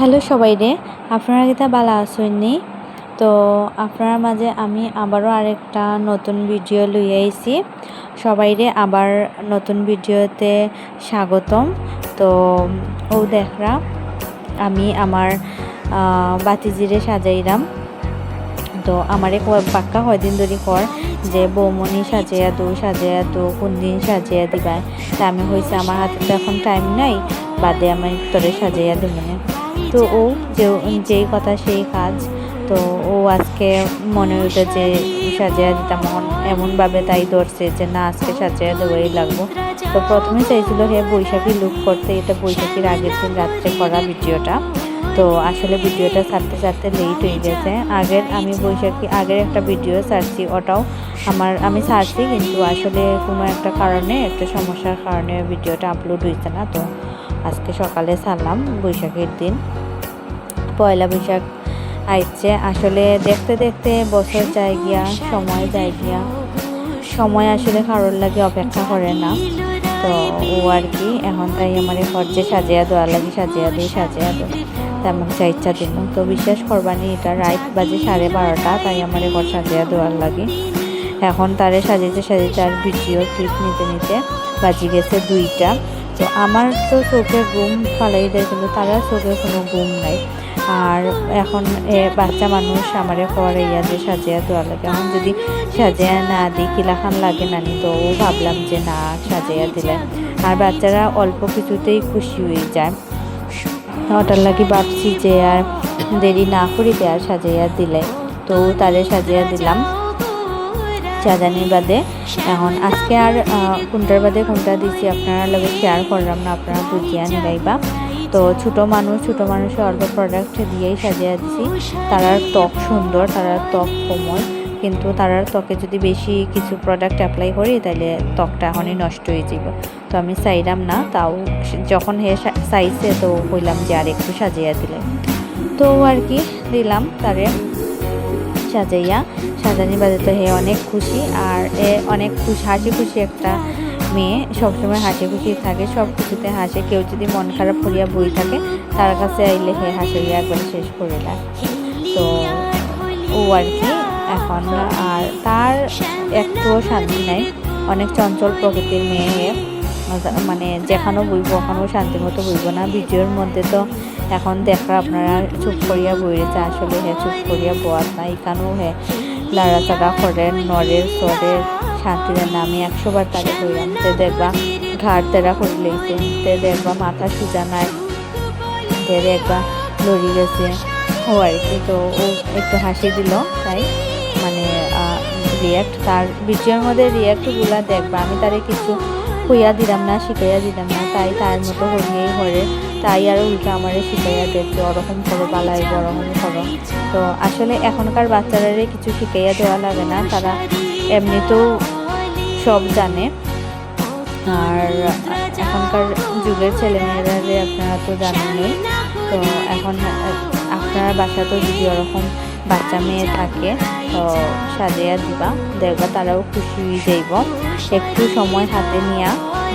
Hello সবাই রে, আপনারা কিতা বালা আসেননি? তো আপনার মাঝে আমি আবারও আরেকটা নতুন ভিডিও লইয়া আইছি। সবাই রে আবার নতুন ভিডিওতে স্বাগতম। তো ও দেখরা আমি আমার বাতিজিরে সাজাইলাম। তো আমারে পাক্কা কয়দিন ধরে কর যে বৌমনি সাজিয়া দো কোন দিন সাজিয়া দিবা। তা আমি হয়েছে আমার হাতে তো এখন টাইম নাই, বাদে আমি তোরে সাজাইয়া দেব না। তো ও যেই কথা সেই কাজ। তো ও আজকে মনে হইতো যে সাজিয়া দিতাম, এমনভাবে তাই ধরছে যে না আজকে সাজিয়া দেওয়াই লাগবো। তো প্রথমে চাইছিল বৈশাখী লুক করতে, এটা বৈশাখীর আগের দিন রাত্রে করা ভিডিওটা। তো আসলে ভিডিওটা ছাড়তে লেট হয়ে গেছে। আমি বৈশাখী আগের একটা ভিডিও ছাড়ছি, ওটাও আমি ছাড়ছি, কিন্তু আসলে কোনো একটা সমস্যার কারণে ভিডিওটা আপলোড হয়েছে না। তো আজকে সকালে ছাড়লাম। বৈশাখের দিন পয়লা বৈশাখ আইছে। আসলে দেখতে দেখতে বছর যায় গিয়া, সময় যায় গিয়া, সময় আসলে কারোর লাগে অপেক্ষা করে না। তো ও আর কি এখন তাই আমার ঘরছে সাজিয়া দেওয়ার লাগে, সাজিয়া দেয় তেমন যা ইচ্ছা দিন। তো বিশ্বাস করবানি, এটা রাত বাজে 12:30, তাই আমার ঘর সাজিয়া দেওয়ার লাগে। এখন তারে সাজিয়েছে আর ভিডিও ক্লিপ নিতে বাজি গেছে 2টা। তো আমার তো চোখে ঘুম ফালাই দেয়, কিন্তু তারা চোখে কোনো ঘুম নাই। আর এখন বাচ্চা মানুষ আমারে পরে যে সাজিয়া দেওয়া লাগে, এখন যদি সাজিয়া না দিই কিলাখান লাগে নানি। তো ও ভাবলাম যে না সাজিয়া দিলে, আর বাচ্চারা অল্প কিছুতেই খুশি হয়ে যায়। ওটার লাগে ভাবছি যে আর দেরি না করিতে আর সাজিয়া দিলে। তো তারে সাজিয়া দিলাম সাজানির বাদে। এখন আজকে আর কোনটার বাদে কোনটা দিচ্ছি আপনারা লগে শেয়ার করলাম না, আপনারা বুঝিয়া নিলাইবা। তো ছোট মানুষের অল্প প্রোডাক্ট দিয়েই সাজিয়ে দিছি। তারার ত্বক সুন্দর, তারার ত্বক কোমল, কিন্তু তারার ত্বকে যদি বেশি কিছু প্রোডাক্ট অ্যাপ্লাই করি তাহলে ত্বকটা এখনই নষ্ট হয়ে যাব। তো আমি চাইলাম না, তাও যখন চাইছে তো বললাম যে আর একটু সাজিয়ে দিলে। তো আর কি দিলাম তারে সাজানির বাদে। তো অনেক খুশি, আর অনেক হাসি খুশি একটা মেয়ে, সবসময় হাসি খুশি থাকে, সব কিছুতে হাসে। কেউ যদি মন খারাপ করিয়া বই থাকে তার কাছে আইলে হাসিয়া একবার শেষ করে দেয়। তো ও আর কি এখন আর তার একটুও শান্তি নাই, অনেক চঞ্চল প্রকৃতির মেয়ে। মানে যেখানেও বইব ওখানেও শান্তি মতো বইব না। ভিডিওর মধ্যে তো এখন দেখা আপনারা চুপ করিয়া বইরেছে, আসলে চুপ করিয়া বোয়াত না, এখানেও লাড়াচাড়া করেন নরের সরের শান্তির নামে 100 বার তাকে কইলাম। তে দেখবা ঘাট তেরা করে লইছে, তে দেখবা মাথা সুজা নাই, তে দেখবা লড়ি গেছে। ও আর কি তো ও একটু হাসি দিল, তাই মানে তার ভিডিওর মধ্যে রিয়াক্টগুলা দেখবা। আমি তারে কিছু কইয়া দিলাম না, শিখাইয়া দিলাম না, তাই তার মতো করিয়েই করে। তাই আর উল্টা আমারে শিখাইয়া দেখছে, ওরকম করো বালাই ওরকম করো। তো আসলে এখনকার বাচ্চারা কিছু শিখাইয়া দেওয়া লাগে না, তারা এমনিতেও সব জানে। আর এখনকার যুগের ছেলেমেয়েরা আপনারা তো জানেনই। তো এখন আপনার বাসাতেও যদি ওরকম বাচ্চা মেয়ে থাকে তো সাজিয়া দিবা, দেখবা তারাও খুশি হয়ে যাইব। একটু সময় হাতে নিয়া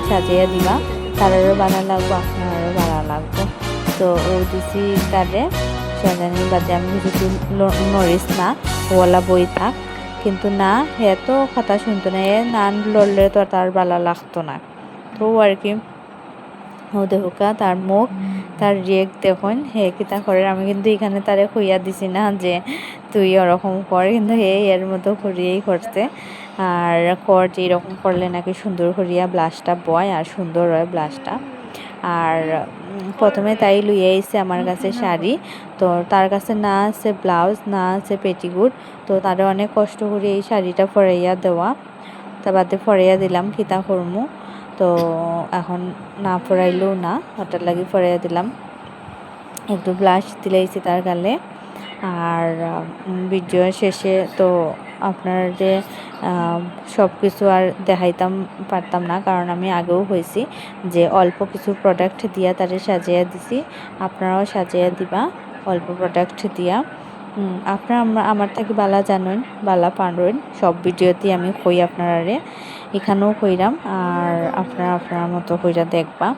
সাজিয়া দিবা, তারারও ভালো লাগবো, আপনারও ভালো লাগবো। তো ও দিছি তারে সাজানির বাদে আমি কিছু নড়িস না, ওলা বই থাক, কিন্তু না তো কথা শুনতো না, না লড়লে তো তার ভালো লাগতো না। তো আর কি ও দেখুকা তার মুখ, তার রিয়েক্ট দেখুন কিতা করে। আমি কিন্তু এখানে তারে খুইয়া দিছি না যে তুই ওরকম কর, কিন্তু এর মতো করিয়েই করছে। আর যে এরকম করলে নাকি সুন্দর করিয়া ব্লাশটা বয় আর সুন্দর হয় ব্লাশটা। আর প্রথমে তাই লইয়া আইছে আমার কাছে শাড়ি, তো তার কাছে না আছে ব্লাউজ, না আছে পেটিকুট। তো তারা অনেক কষ্ট করে এই শাড়িটা ফরাইয়া দেওয়া, তা বাদে ফরাইয়া দিলাম কিতা করমু। তো এখন না ফরাইলেও না, ওটার লাগে ফরাইয়া দিলাম। একটু ব্লাশ দিলাইছি তার গালে। আর ভিডিও শেষে তো আপনাদের সব কিছু আর দেখাইতাম পারতাম না, কারণ আমি আগেও হয়েছি যে অল্প কিছু প্রোডাক্ট দিয়া তারে সাজিয়ে দিছি। আপনারাও সাজিয়ে দিবা অল্প প্রোডাক্ট দিয়া। আপনারা আমার থেকে বালা জানেন, বালা পারেন, সব ভিডিওতেই আমি কই আপনারা এখানেও কইরাম। আর আপনারা আপনার মতো কইরা দেখবা।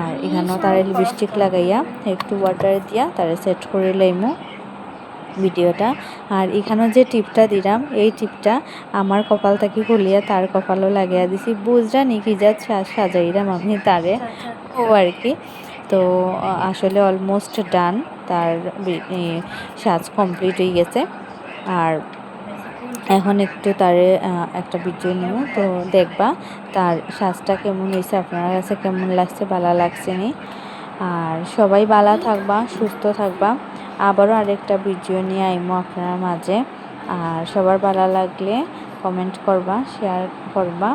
আর এখানেও তারা লিপস্টিক লাগাইয়া একটু ওয়াটার দিয়া তারা সেট করে লাইমু ভিডিওটা। আর এখানেও যে টিপটা দিলাম এই টিপটা আমার কপাল থেকে খুলিয়া তার কপালও লাগিয়ে দিছি, বুঝরা নি কি যা সাজাইরাম আমি তারে ও আর কি। তো আসলে অলমোস্ট ডান, তার সাজ কমপ্লিট হয়ে গেছে। আর এখন একটু তারে একটা ভিডিও নিব, তো দেখবা তার সাজটা কেমন হয়েছে, আপনার কাছে কেমন লাগছে, ভালো লাগছে নি। আর সবাই ভালো থাকবা, সুস্থ থাকবা। আবারও আরেকটা ভিডিও নিয়ে আইমো আপনার মাঝে। আর সবার ভালো লাগলে কমেন্ট করবা, শেয়ার করবা।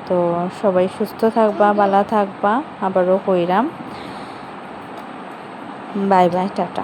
তো সবাই সুস্থ থাকবা, ভালো থাকবা, আবারও কইরাম। Bye bye, tata.